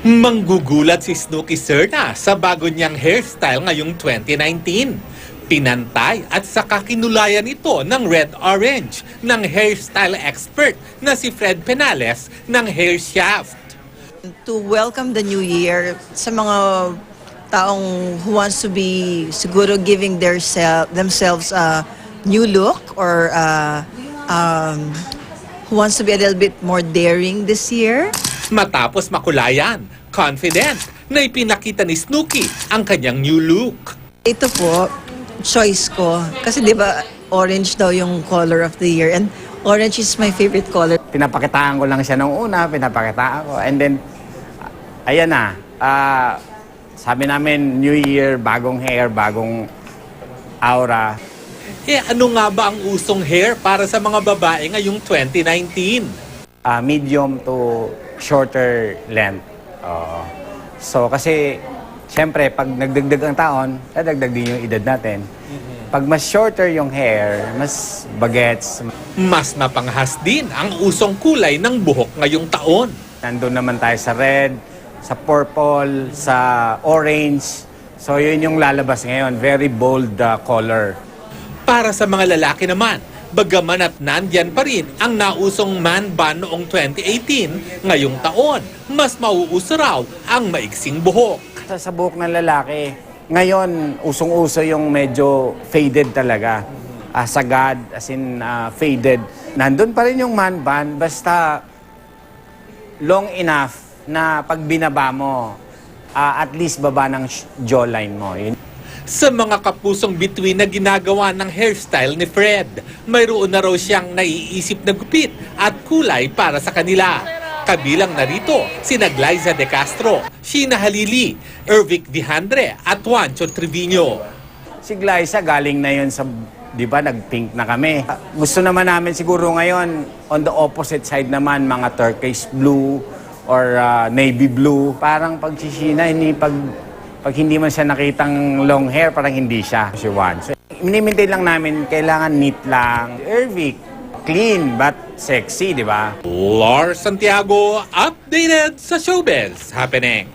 Manggugulat si Snooki Serna sa bago niyang hairstyle ngayong 2019. Pinantay at saka kinulayan ito ng red-orange ng hairstyle expert na si Fred Penales ng Hair Shaft. To welcome the new year sa mga taong who wants to be siguro giving themselves a new look or who wants to be a little bit more daring this year. Matapos makulayan, confident na ipinakita ni Snooki ang kanyang new look. Ito po, choice ko. Kasi di ba orange daw yung color of the year and orange is my favorite color. Pinapakitaan ko lang siya nung una, pinapakitaan ko. And then, ayan na, sabi namin, New Year, bagong hair, bagong aura. Ano nga ba ang usong hair para sa mga babae ngayong 2019? Medium to shorter length. So, kasi, siyempre, pag nagdagdag ang taon, dadagdag din yung edad natin. Pag mas shorter yung hair, mas bagets. Mas mapanghas din ang usong kulay ng buhok ngayong taon. Nandun naman tayo sa red, sa purple, sa orange. So, yun yung lalabas ngayon. Very bold color. Para sa mga lalaki naman, bagaman at nandyan pa rin ang nausong man ban noong 2018, ngayong taon, mas mauuso raw ang maiksing buhok. Sa buhok ng lalaki, ngayon, usong-uso yung medyo faded talaga. Sagad, as in faded. Nandun pa rin yung man bun, basta long enough na pag binaba mo, at least baba ng jawline mo. Sa mga kapusong bituin na ginagawa ng hairstyle ni Fred, mayroon na raw siyang naiisip na gupit at kulay para sa kanila. Kabilang narito sina Glyza De Castro, Sheena Halili, Ervic Dihandre at Juancho Trevino. Si Glyza galing na yun sa, di ba, nag-pink na kami. Gusto naman namin siguro ngayon, on the opposite side naman, mga turquoise blue or navy blue. Parang pag si Sheena, pag hindi man siya nakitang long hair, parang hindi siya. Si Juan. So, minimaintain lang namin, kailangan neat lang. Ervic, clean but sexy, di ba? Lars Santiago, updated sa Showbiz Happenings.